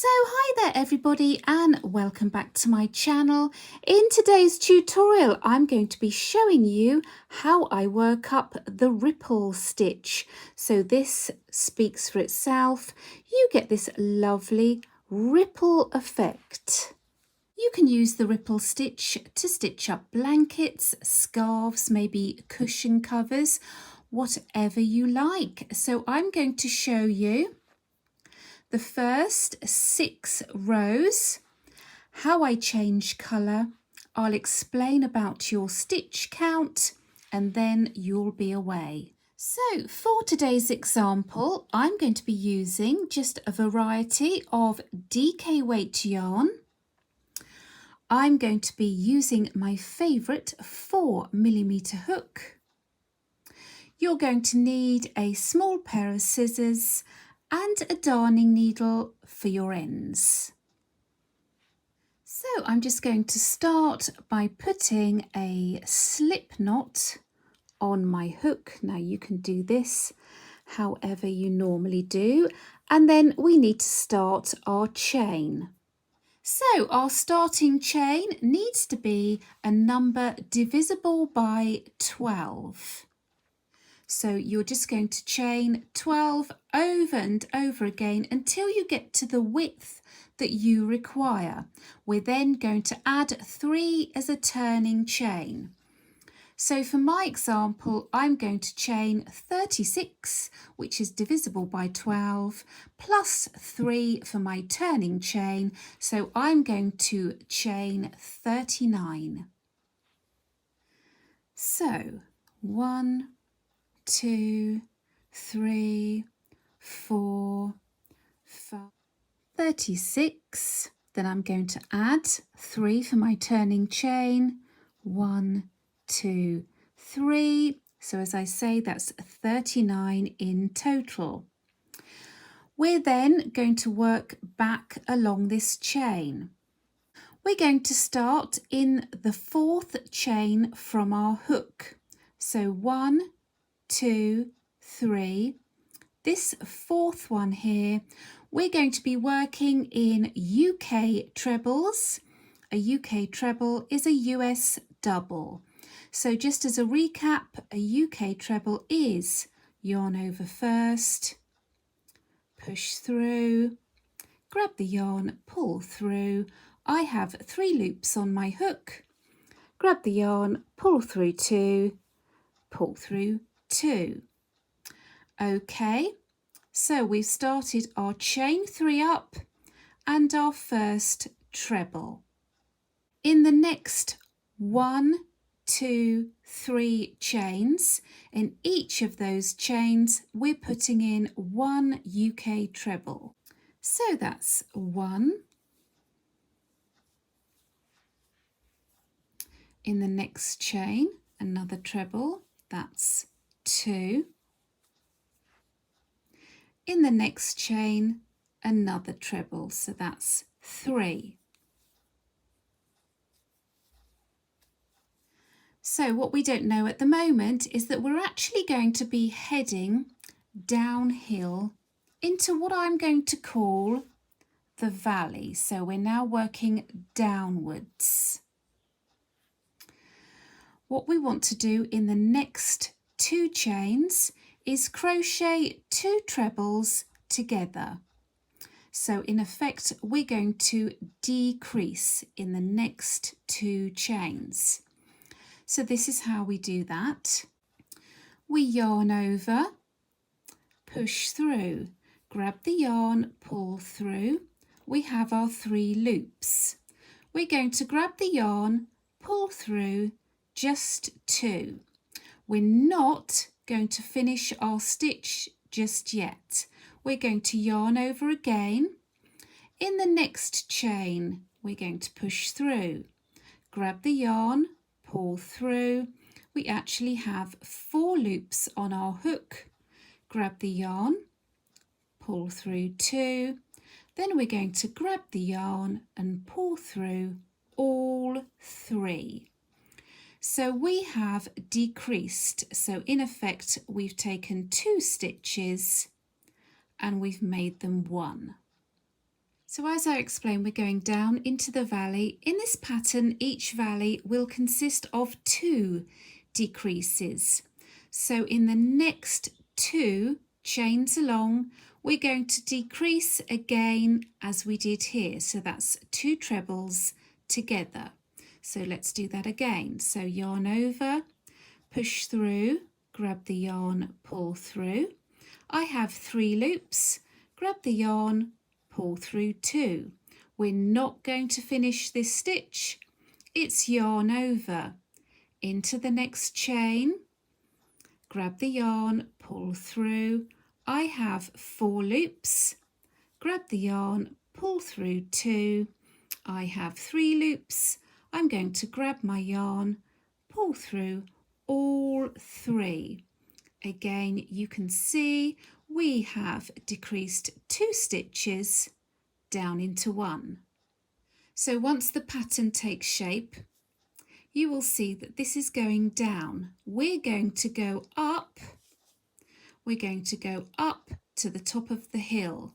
So hi there everybody and welcome back to my channel. In today's tutorial I'm going to be showing you how I work up the ripple stitch. So this speaks for itself. You get this lovely ripple effect. You can use the ripple stitch to stitch up blankets, scarves, maybe cushion covers, whatever you like. So I'm going to show you the first 6 rows, how I change colour. I'll explain about your stitch count and then you'll be away. So for today's example, I'm going to be using just a variety of DK weight yarn. I'm going to be using my favourite 4mm hook. You're going to need a small pair of scissors and a darning needle for your ends. So I'm just going to start by putting a slip knot on my hook. Now you can do this however you normally do, and then we need to start our chain. So our starting chain needs to be a number divisible by 12. So you're just going to chain 12 over and over again until you get to the width that you require. We're then going to add 3 as a turning chain. So for my example, I'm going to chain 36, which is divisible by 12, plus 3 for my turning chain. So I'm going to chain 39. So 1, 2, 3, 4, 5, 36. Then I'm going to add 3 for my turning chain. 1, 2, 3. So as I say, that's 39 in total. We're then going to work back along this chain. We're going to start in the 4th chain from our hook. So 1, 2, 3. This 4th one here, we're going to be working in UK trebles. A UK treble is a US double. So just as a recap, a UK treble is yarn over first, push through, grab the yarn, pull through. I have 3 loops on my hook, grab the yarn, pull through 2, pull through 2. Okay, so we've started our chain 3 up and our first treble. In the next 1, 2, 3 chains, in each of those chains we're putting in 1 UK treble. So that's 1. In the next chain, another treble, that's 2. In the next chain, another treble, so that's 3. So what we don't know at the moment is that we're actually going to be heading downhill into what I'm going to call the valley. So we're now working downwards. What we want to do in the next 2 chains is crochet 2 trebles together. So in effect, we're going to decrease in the next 2 chains. So this is how we do that. We yarn over, push through, grab the yarn, pull through. We have our 3 loops. We're going to grab the yarn, pull through just 2. We're not going to finish our stitch just yet. We're going to yarn over again. In the next chain, we're going to push through, grab the yarn, pull through. We actually have 4 loops on our hook. Grab the yarn, pull through 2. Then we're going to grab the yarn and pull through all 3. So we have decreased. So in effect, we've taken 2 stitches and we've made them 1. So as I explained, we're going down into the valley. In this pattern, each valley will consist of 2 decreases. So in the next 2 chains along, we're going to decrease again as we did here. So that's 2 trebles together. So let's do that again. So yarn over, push through, grab the yarn, pull through. I have 3 loops, grab the yarn, pull through 2. We're not going to finish this stitch. It's yarn over, into the next chain, grab the yarn, pull through. I have 4 loops, grab the yarn, pull through 2. I have 3 loops. I'm going to grab my yarn, pull through all 3. Again, you can see we have decreased 2 stitches down into 1. So once the pattern takes shape, you will see that this is going down. We're going to go up. We're going to go up to the top of the hill.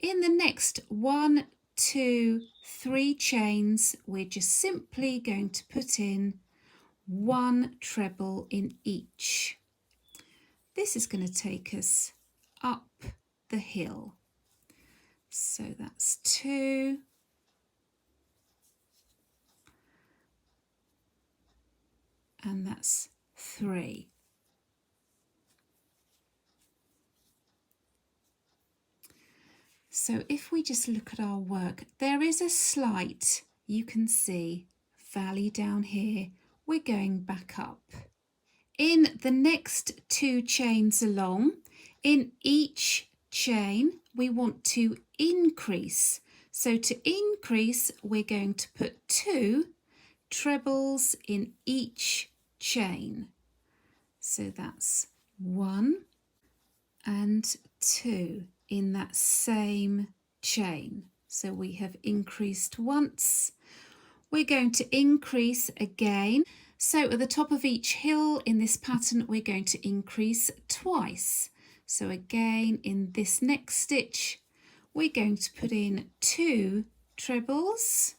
In the next 1, 2, 3 chains, we're just simply going to put in 1 treble in each. This is going to take us up the hill. So that's 2. And that's 3. So if we just look at our work, there is a slight, you can see, valley down here. We're going back up. In the next 2 chains along, in each chain, we want to increase. So to increase, we're going to put 2 trebles in each chain. So that's 1 and 2 in that same chain. So we have increased once. We're going to increase again. So at the top of each hill in this pattern, we're going to increase twice. So again, in this next stitch, we're going to put in 2 trebles.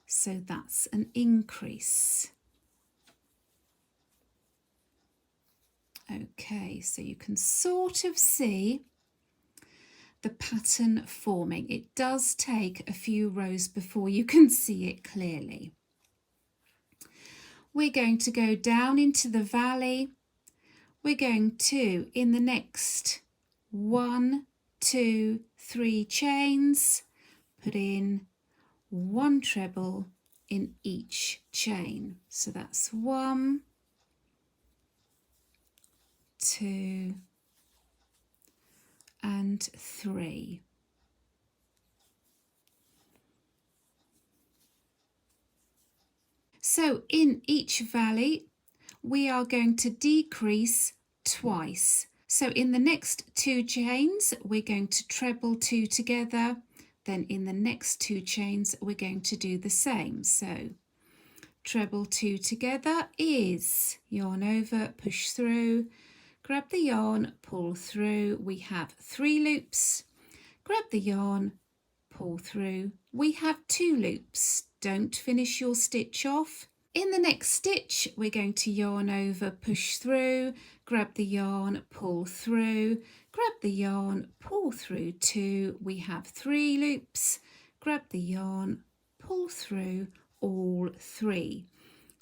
So that's an increase. Okay, so you can sort of see the pattern forming. It does take a few rows before you can see it clearly. We're going to go down into the valley. We're going to, in the next 1, 2, 3 chains, put in 1 treble in each chain. So that's 1, 2, and 3. So in each valley, we are going to decrease twice. So in the next 2 chains, we're going to treble 2 together. Then in the next 2 chains, we're going to do the same. So treble 2 together is yarn over, push through, grab the yarn, pull through. We have 3 loops. Grab the yarn, pull through. We have 2 loops. Don't finish your stitch off. In the next stitch, we're going to yarn over, push through, grab the yarn, pull through, grab the yarn, pull through 2. We have 3 loops. Grab the yarn, pull through all 3.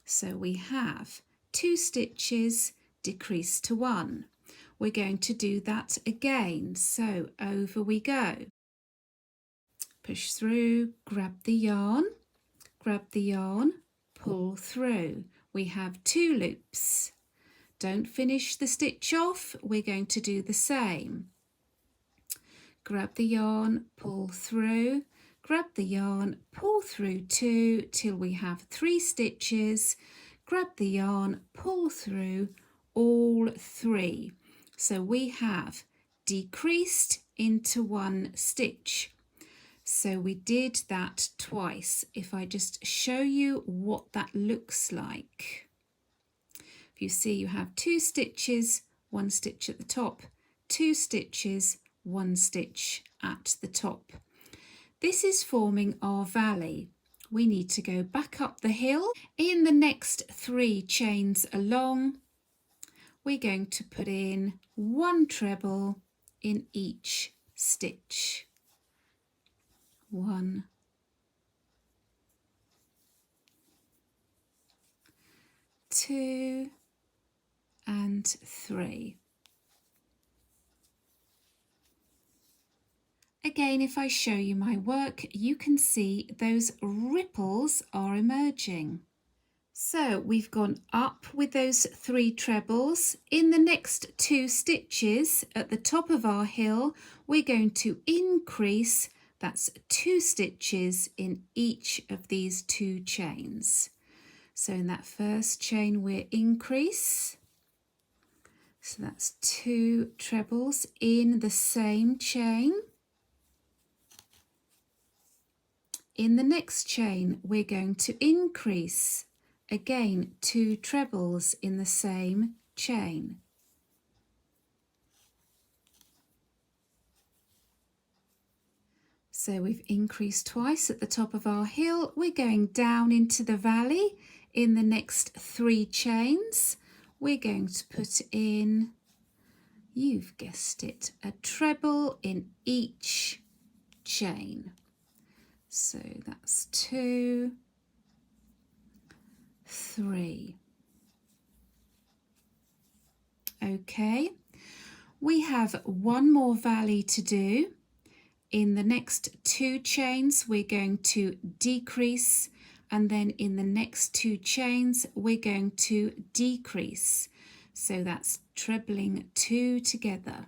So we have 2 stitches, decrease to 1. We're going to do that again. So over we go. Push through, grab the yarn, pull through. We have 2 loops. Don't finish the stitch off. We're going to do the same. Grab the yarn, pull through, grab the yarn, pull through 2 till we have 3 stitches. Grab the yarn, pull through all 3. So we have decreased into 1 stitch. So we did that twice. If I just show you what that looks like. If you see, you have 2 stitches, 1 stitch at the top, 2 stitches, 1 stitch at the top. This is forming our valley. We need to go back up the hill. In the next 3 chains along, we're going to put in 1 treble in each stitch. 1, 2 and 3. Again, if I show you my work, you can see those ripples are emerging. So we've gone up with those 3 trebles. In the next 2 stitches at the top of our hill, we're going to increase, that's 2 stitches in each of these 2 chains. So in that first chain we'll increase, so that's 2 trebles in the same chain. In the next chain we're going to increase, again 2 trebles in the same chain. So we've increased twice at the top of our hill. We're going down into the valley. In the next 3 chains, we're going to put in, you've guessed it, a treble in each chain. So that's 2, 3. Okay, we have 1 more valley to do. In the next 2 chains, we're going to decrease, and then in the next 2 chains, we're going to decrease. So that's trebling 2 together.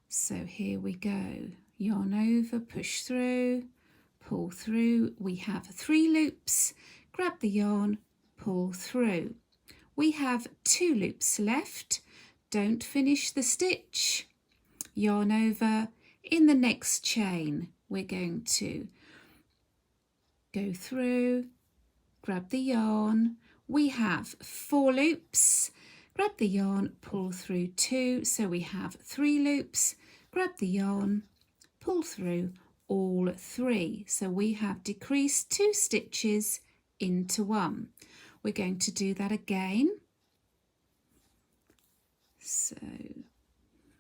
So here we go. Yarn over, push through, pull through. We have 3 loops. Grab the yarn, pull through. We have 2 loops left. Don't finish the stitch. Yarn over. In the next chain, we're going to go through, grab the yarn. We have 4 loops. Grab the yarn, pull through 2. So we have 3 loops. Grab the yarn, pull through all 3. So we have decreased 2 stitches into 1. We're going to do that again. So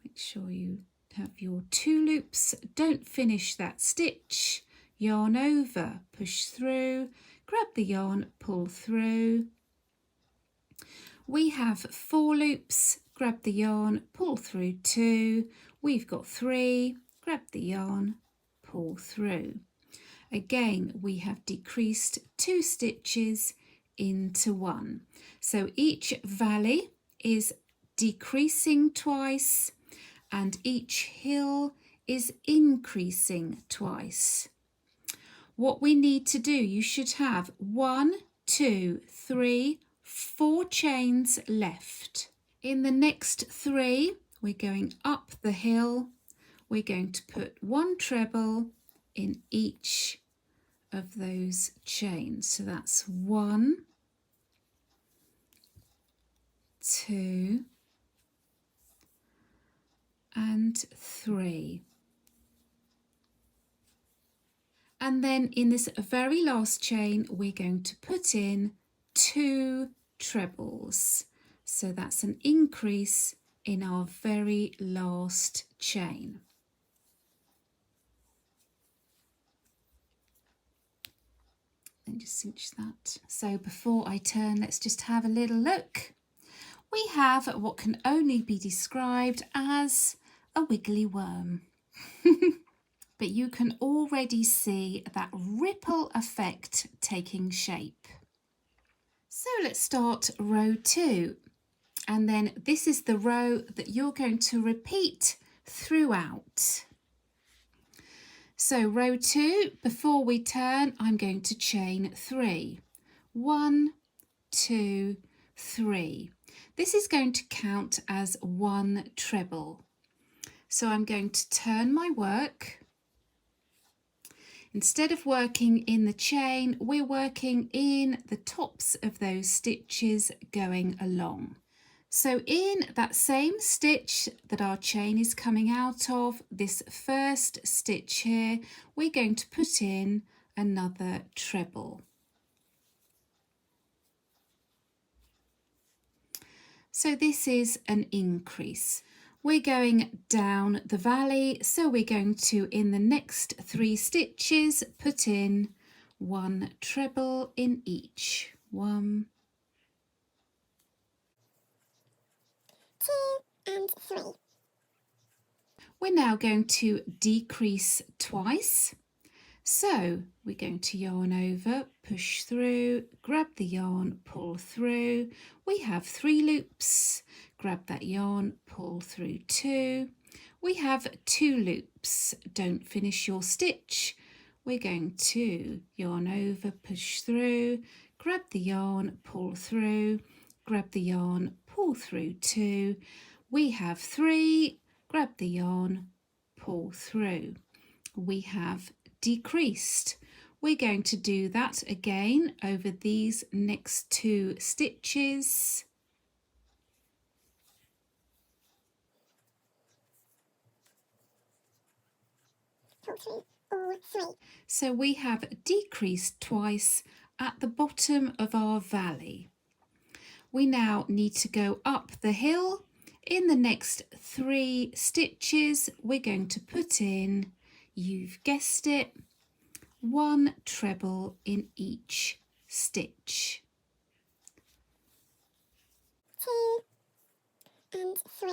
make sure you have your 2 loops. Don't finish that stitch. Yarn over, push through, grab the yarn, pull through. We have 4 loops. Grab the yarn, pull through 2. We've got 3. Grab the yarn, pull through. Again, we have decreased 2 stitches into 1. So each valley is decreasing twice, and each hill is increasing twice. What we need to do, you should have 1, 2, 3, 4 chains left. In the next 3, we're going up the hill. We're going to put 1 treble in each of those chains. So that's 1, 2, and 3. And then in this very last chain, we're going to put in 2 trebles. So that's an increase in our very last chain. Then just cinch that. So before I turn, let's just have a little look. We have what can only be described as a wiggly worm. But you can already see that ripple effect taking shape. So let's start row 2. And then this is the row that you're going to repeat throughout. So row 2, before we turn, I'm going to chain 3. 1, 2, 3. This is going to count as 1 treble. So I'm going to turn my work. Instead of working in the chain, we're working in the tops of those stitches going along. So in that same stitch that our chain is coming out of, this first stitch here, we're going to put in another treble. So this is an increase. We're going down the valley, so we're going to, in the next 3 stitches, put in 1 treble in each. 1, 2 and 3. We're now going to decrease twice. So we're going to yarn over, push through, grab the yarn, pull through. We have 3 loops. Grab that yarn, pull through 2. We have 2 loops. Don't finish your stitch. We're going to yarn over, push through, grab the yarn, pull through, grab the yarn, pull through 2. We have 3. Grab the yarn, pull through. We have decreased. We're going to do that again over these next 2 stitches. Pull through all 3. So we have decreased twice at the bottom of our valley. We now need to go up the hill. In the next 3 stitches, we're going to put in, you've guessed it, 1 treble in each stitch. 2 and 3.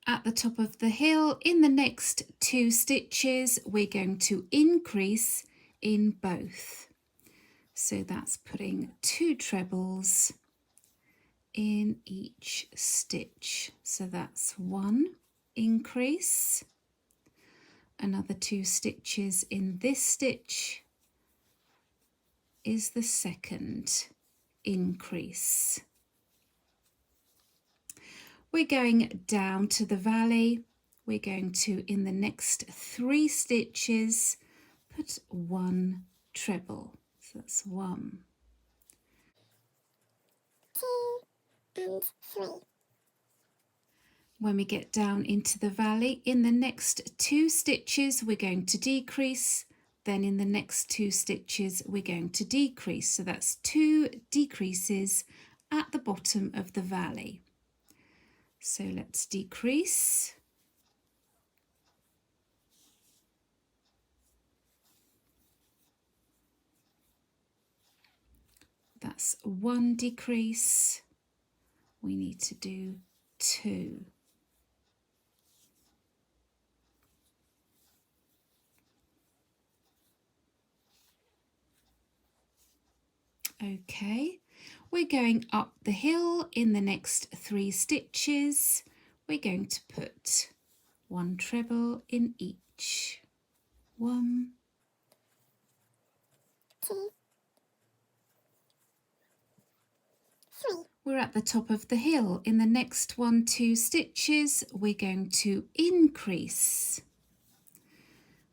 At the top of the hill, in the next 2 stitches, we're going to increase in both. So that's putting 2 trebles in each stitch. So that's 1 increase, another 2 stitches in this stitch is the second increase. We're going down to the valley. We're going to, in the next 3 stitches, put 1 treble. So that's 1. 2 and 3. When we get down into the valley, in the next 2 stitches, we're going to decrease. Then in the next 2 stitches, we're going to decrease. So that's 2 decreases at the bottom of the valley. So let's decrease. That's 1 decrease. We need to do 2. Okay, we're going up the hill in the next 3 stitches. We're going to put 1 treble in each. 1, 2, 3. We're at the top of the hill. In the next 2 stitches, we're going to increase.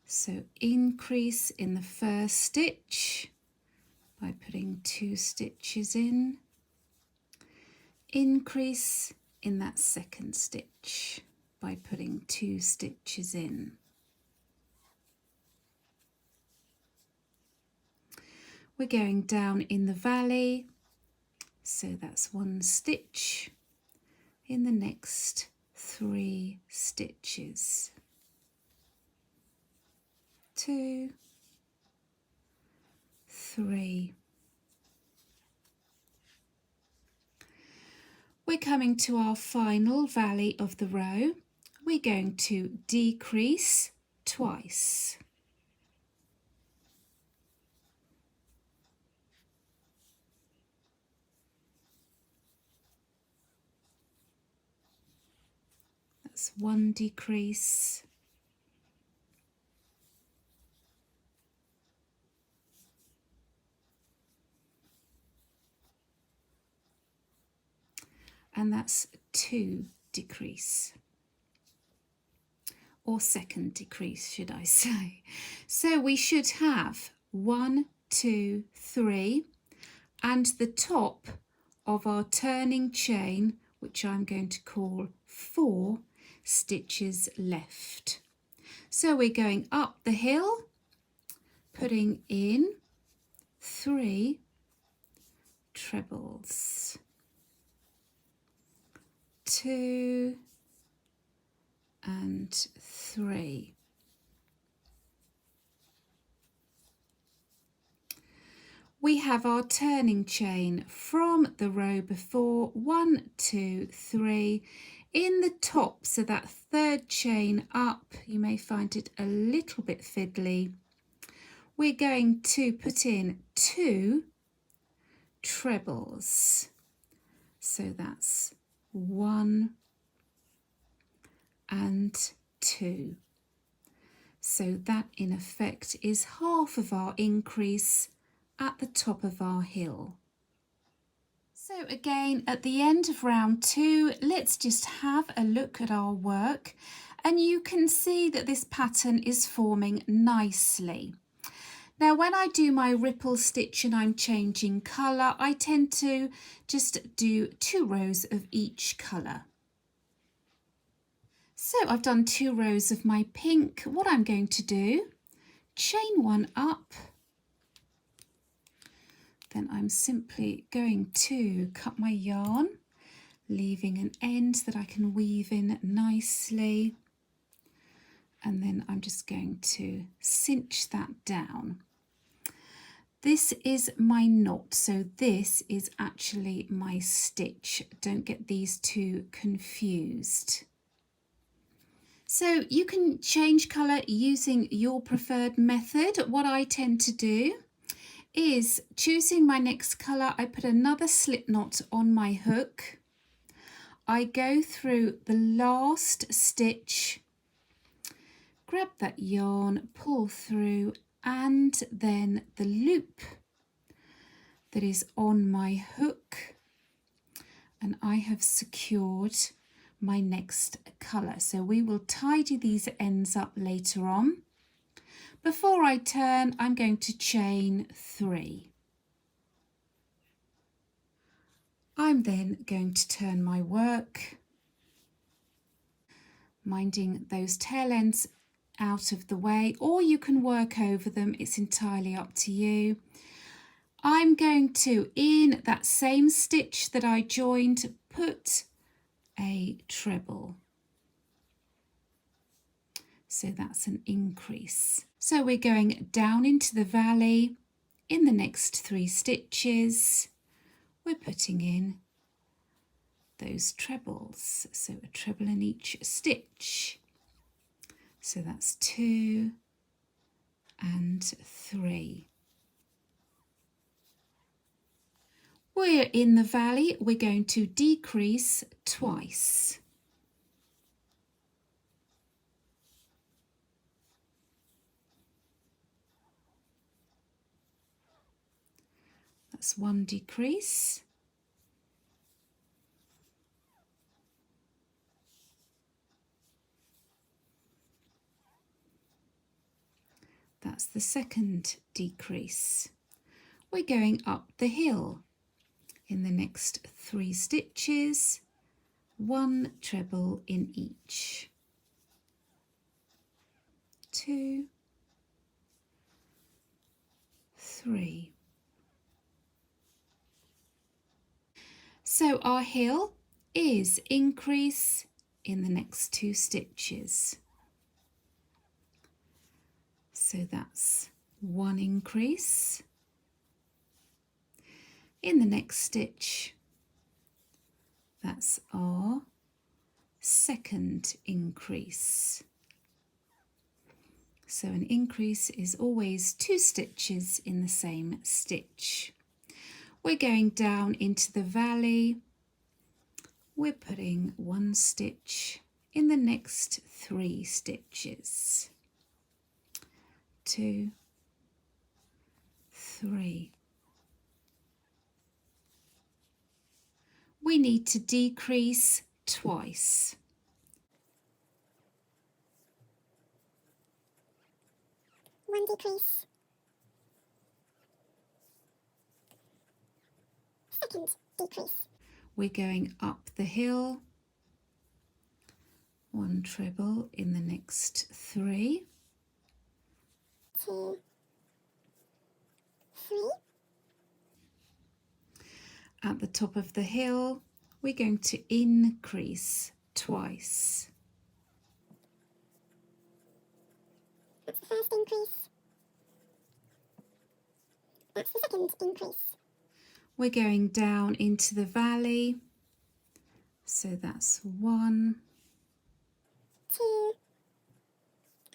So increase in the first stitch by putting 2 stitches in. Increase in that second stitch by putting 2 stitches in. We're going down in the valley, so that's 1 stitch in the next 3 stitches. 2, 3. We're coming to our final valley of the row. We're going to decrease twice. That's 1 decrease. And that's 2 decrease, or second decrease, should I say. So we should have 1, 2, 3, and the top of our turning chain, which I'm going to call 4 stitches left. So we're going up the hill, putting in 3 trebles, 2 and 3. We have our turning chain from the row before, 1, 2, 3, in the top, so that third chain up. You may find it a little bit fiddly. We're going to put in 2 trebles, so that's 1 and 2. So that in effect is half of our increase at the top of our hill. So again, at the end of round 2, let's just have a look at our work, and you can see that this pattern is forming nicely. Now when I do my ripple stitch and I'm changing colour, I tend to just do 2 rows of each colour. So I've done 2 rows of my pink. What I'm going to do, chain 1 up, then I'm simply going to cut my yarn, leaving an end that I can weave in nicely, and then I'm just going to cinch that down. This is my knot, so this is actually my stitch. Don't get these two confused. So you can change colour using your preferred method. What I tend to do is, choosing my next colour, I put another slip knot on my hook. I go through the last stitch, grab that yarn, pull through, and then the loop that is on my hook, and I have secured my next colour. So we will tidy these ends up later on. Before I turn, I'm going to chain 3. I'm then going to turn my work, minding those tail ends out of the way, or you can work over them, it's entirely up to you. I'm going to, in that same stitch that I joined, put a treble. So that's an increase. So we're going down into the valley. In the next 3 stitches, we're putting in those trebles. So a treble in each stitch. So that's 2 and 3. We're in the valley, we're going to decrease twice. That's 1 decrease. That's the second decrease. We're going up the hill. In the next 3 stitches, 1 treble in each. 2, 3. So our hill is increase in the next 2 stitches. So that's 1 increase. In the next stitch, that's our second increase. So an increase is always 2 stitches in the same stitch. We're going down into the valley. We're putting 1 stitch in the next 3 stitches. 2, 3. We need to decrease twice. One decrease. Second second decrease. We're going up the hill, 1 treble in the next 3, 2, 3, at the top of the hill we're going to increase twice. that's the first increase, that's the second increase. We're going down into the valley, so that's 1, 2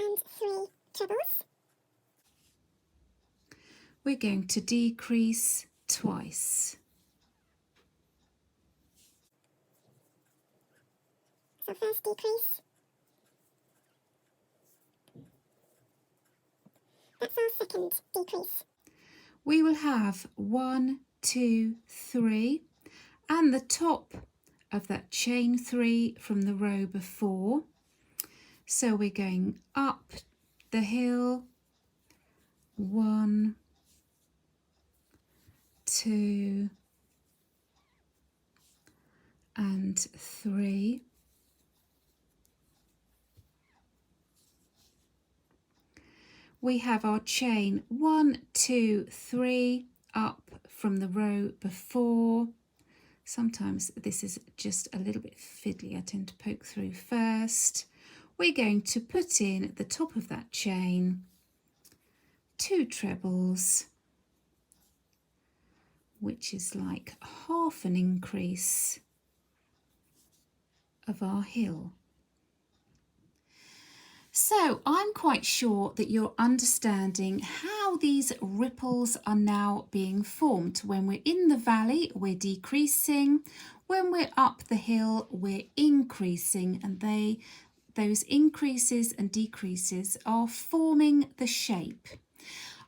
and 3 trebles. we're going to decrease twice. So first decrease, that's our second decrease. We will have 1, 2, 3 and the top of that chain 3 from the row before. So we're going up the hill, 1, 2 and 3. We have our chain 1, 2, 3 up from the row before. Sometimes this is just a little bit fiddly. I tend to poke through first. We're going to put in at the top of that chain 2 trebles, which is like half an increase of our hill. So I'm quite sure that you're understanding how these ripples are now being formed. When we're in the valley, we're decreasing. When we're up the hill, we're increasing, and those increases and decreases are forming the shape.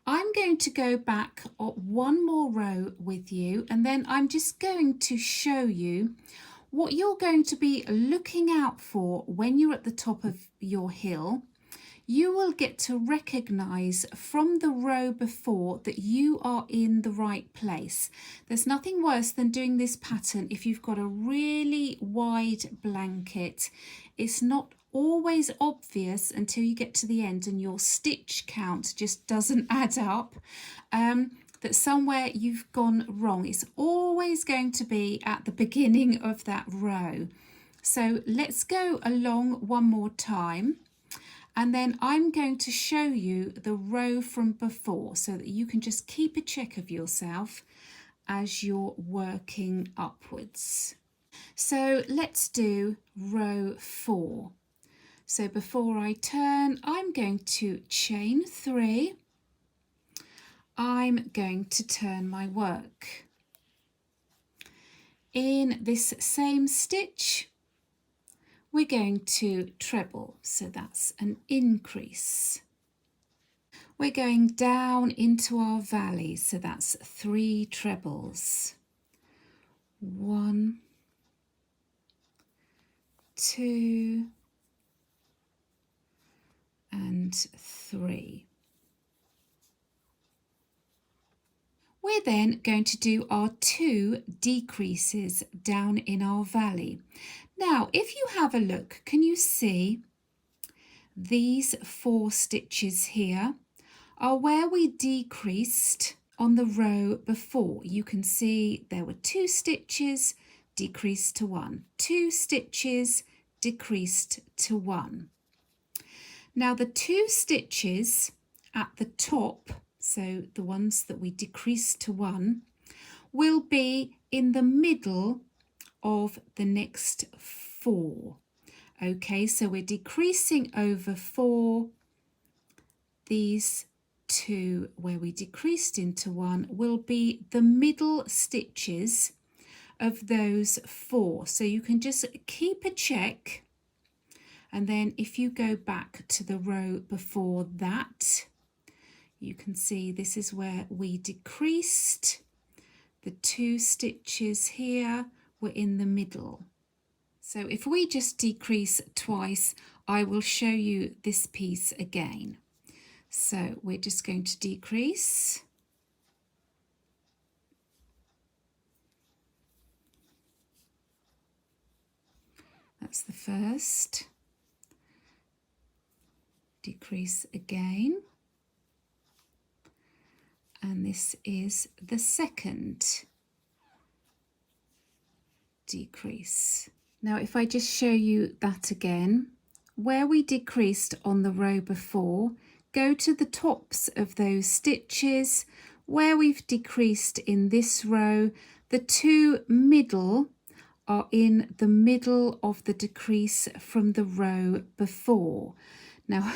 I'm going to go back one more row with you, and then I'm just going to show you what you're going to be looking out for when you're at the top of your hill. You will get to recognise from the row before that you are in the right place. There's nothing worse than doing this pattern if you've got a really wide blanket. It's not always obvious until you get to the end and your stitch count just doesn't add up. That somewhere you've gone wrong. It's always going to be at the beginning of that row. So let's go along one more time, and then I'm going to show you the row from before so that you can just keep a check of yourself as you're working upwards. So let's do row 4. So before I turn, I'm going to chain 3. I'm going to turn my work. In this same stitch, we're going to treble, so that's an increase. We're going down into our valley, so that's 3 trebles. 1, 2 and 3. We're then going to do our 2 decreases down in our valley. Now, if you have a look, can you see these 4 stitches here are where we decreased on the row before? You can see there were 2 stitches, decreased to 1, 2 stitches, decreased to 1. Now the 2 stitches at the top, so the ones that we decrease to 1, will be in the middle of the next 4. Okay, so we're decreasing over 4. These 2 where we decreased into 1 will be the middle stitches of those 4. So you can just keep a check, and then if you go back to the row before that, you can see this is where we decreased. The 2 stitches here were in the middle. So if we just decrease twice, I will show you this piece again. So we're just going to decrease. That's the first. Decrease again. And this is the second decrease. Now if I just show you that again, where we decreased on the row before, go to the tops of those stitches. Where we've decreased in this row, the two middle are in the middle of the decrease from the row before. Now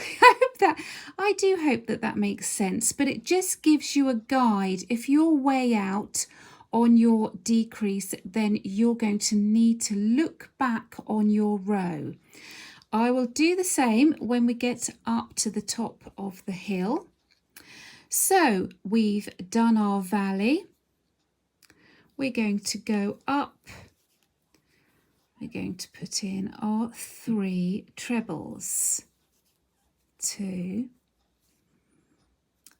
I do hope that that makes sense, but it just gives you a guide. If you're way out on your decrease, then you're going to need to look back on your row. I will do the same when we get up to the top of the hill. So we've done our valley. We're going to go up. We're going to put in our 3 trebles. 2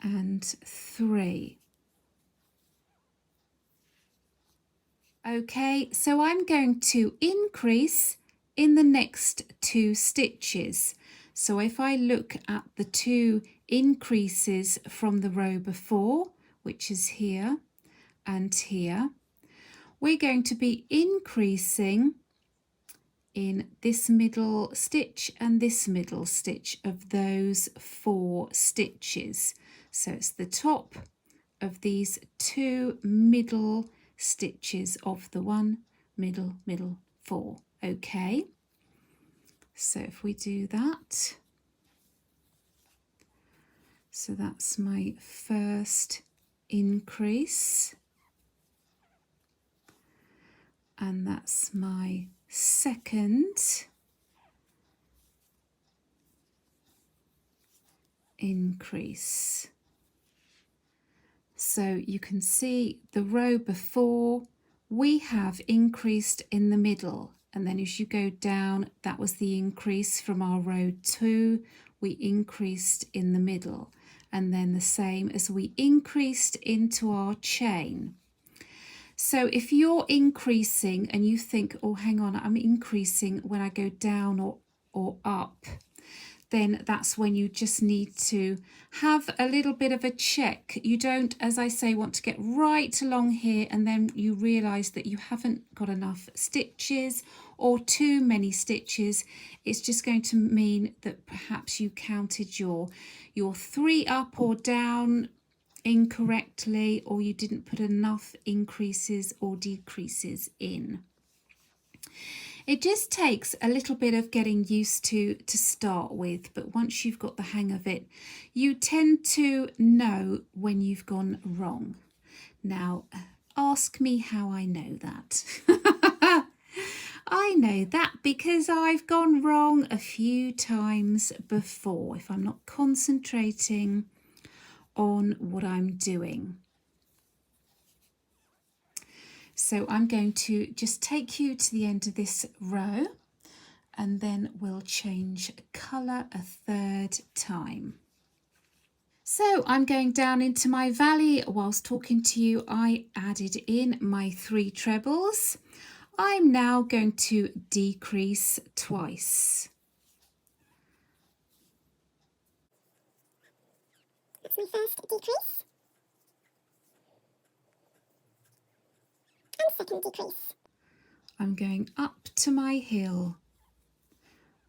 and 3. Okay, so I'm going to increase in the next 2 stitches. So if I look at the 2 increases from the row before, which is here and here, we're going to be increasing in this middle stitch and this middle stitch of those 4 stitches. So it's the top of these 2 middle stitches of the 1 middle 4. Okay, so if we do that, so that's my first increase, and that's my second increase. So you can see the row before we have increased in the middle, and then as you go down, that was the increase from our row 2, we increased in the middle, and then the same as we increased into our chain. So if you're increasing and you think, oh, hang on, I'm increasing when I go down or up, then that's when you just need to have a little bit of a check. You don't, as I say, want to get right along here and then you realise that you haven't got enough stitches or too many stitches. It's just going to mean that perhaps you counted your 3 up or down incorrectly, or you didn't put enough increases or decreases in. It just takes a little bit of getting used to start with, but once you've got the hang of it, you tend to know when you've gone wrong. Now, ask me how I know that. I know that because I've gone wrong a few times before if I'm not concentrating on what I'm doing. So I'm going to just take you to the end of this row and then we'll change colour a 3rd time. So I'm going down into my valley. Whilst talking to you, I added in my 3 trebles. I'm now going to decrease twice. That's my first decrease. And second decrease. I'm going up to my hill.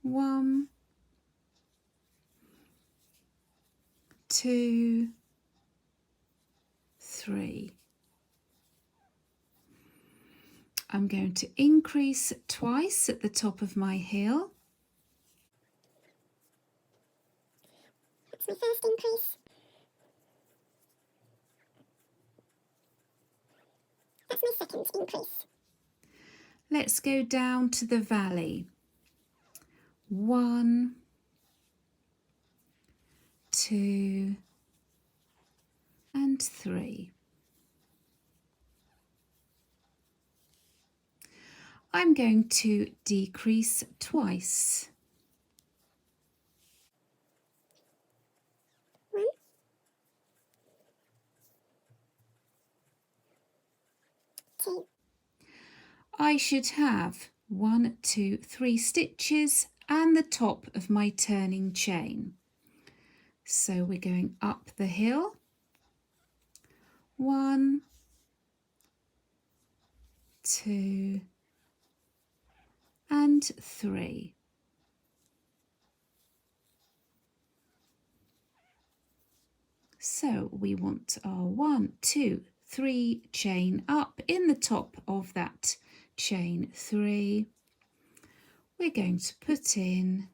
1, 2, 3. I'm going to increase twice at the top of my hill. That's my first increase. That's my second increase. Let's go down to the valley. 1, 2, and 3. I'm going to decrease twice. 1, 2. I should have 1, 2, 3 stitches and the top of my turning chain. So we're going up the hill, 1, 2 and 3. So we want our 1, 2, 3 chain up in the top of that chain 3. We're going to put in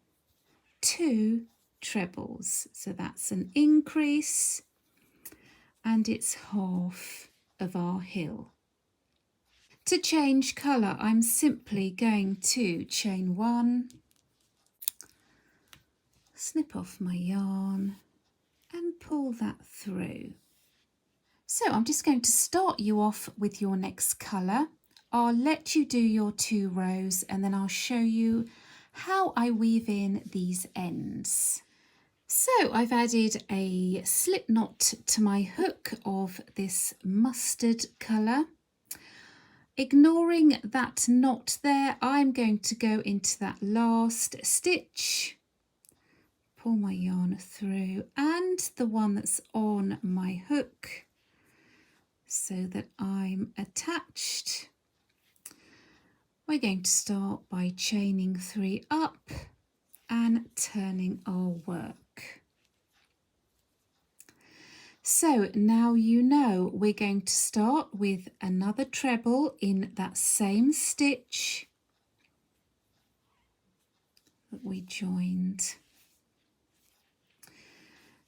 2 trebles. So that's an increase and it's half of our hill. To change colour, I'm simply going to chain 1, snip off my yarn and pull that through. So I'm just going to start you off with your next colour. I'll let you do your 2 rows and then I'll show you how I weave in these ends. So I've added a slip knot to my hook of this mustard colour. Ignoring that knot there, I'm going to go into that last stitch, pull my yarn through and the one that's on my hook so that I'm attached. We're going to start by chaining 3 up and turning our work. So now you know we're going to start with another treble in that same stitch that we joined.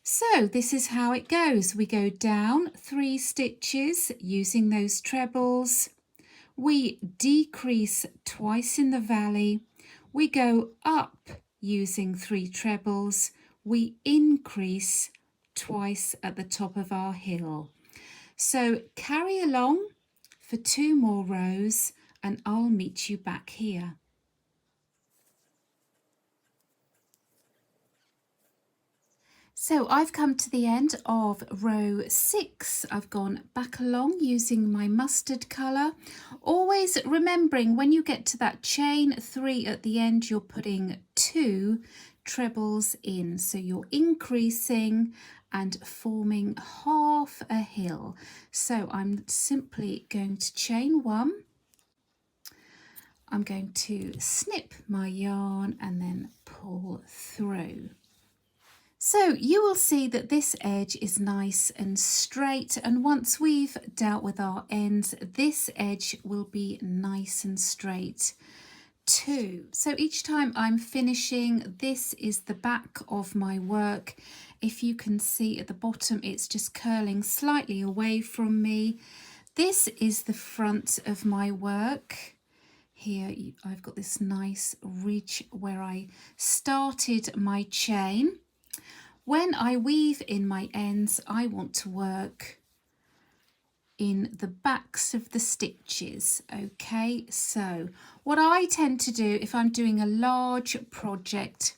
So this is how it goes. We go down 3 stitches using those trebles. We decrease twice in the valley. We go up using 3 trebles. We increase twice at the top of our hill. So carry along for 2 more rows and I'll meet you back here. So I've come to the end of row 6. I've gone back along using my mustard colour. Always remembering when you get to that chain 3 at the end, you're putting 2 trebles in. So you're increasing and forming half a hill. So I'm simply going to chain 1. I'm going to snip my yarn and then pull through. So you will see that this edge is nice and straight, and once we've dealt with our ends, this edge will be nice and straight too. So each time I'm finishing, this is the back of my work. If you can see at the bottom, it's just curling slightly away from me. This is the front of my work. Here I've got this nice ridge where I started my chain. When I weave in my ends, I want to work in the backs of the stitches. Okay, so what I tend to do if I'm doing a large project,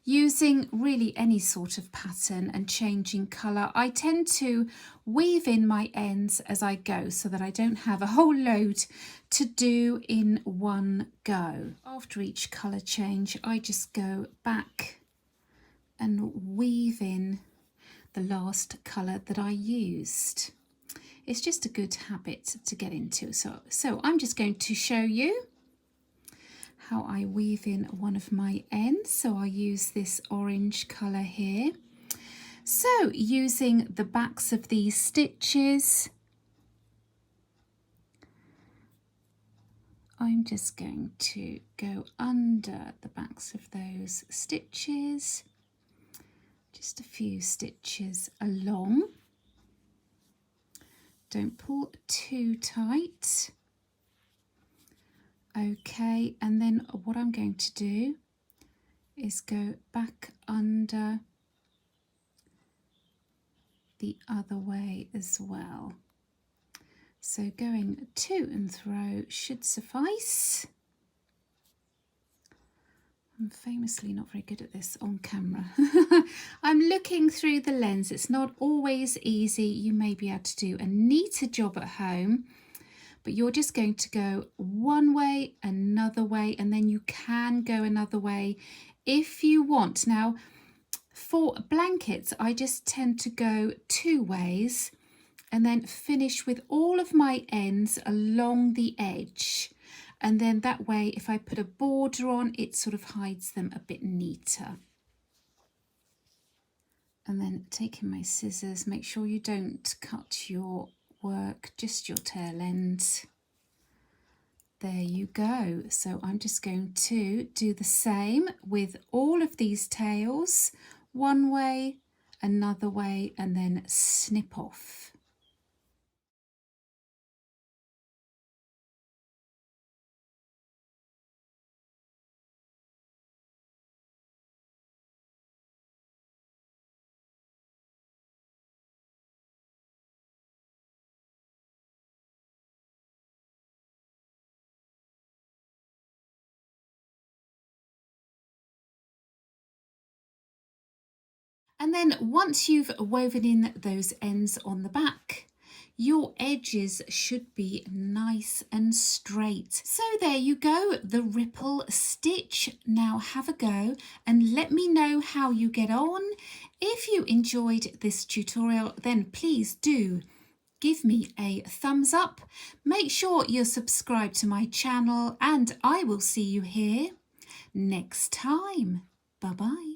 using really any sort of pattern and changing colour, I tend to weave in my ends as I go so that I don't have a whole load to do in one go. After each colour change, I just go back and weave in the last colour that I used. It's just a good habit to get into. So I'm just going to show you how I weave in one of my ends. So I use this orange colour here. So using the backs of these stitches, I'm just going to go under the backs of those stitches, just a few stitches along. Don't pull too tight. Okay, and then what I'm going to do is go back under the other way as well. So going to and fro should suffice. I'm famously not very good at this on camera. I'm looking through the lens. It's not always easy. You may be able to do a neater job at home, but you're just going to go one way, another way, and then you can go another way if you want. Now, for blankets, I just tend to go 2 ways and then finish with all of my ends along the edge. And then that way, if I put a border on, it sort of hides them a bit neater. And then taking my scissors, make sure you don't cut your work, just your tail end. There you go. So I'm just going to do the same with all of these tails, one way, another way, and then snip off. And then once you've woven in those ends on the back, your edges should be nice and straight. So there you go, the ripple stitch. Now have a go and let me know how you get on. If you enjoyed this tutorial, then please do give me a thumbs up. Make sure you're subscribed to my channel and I will see you here next time. Bye bye.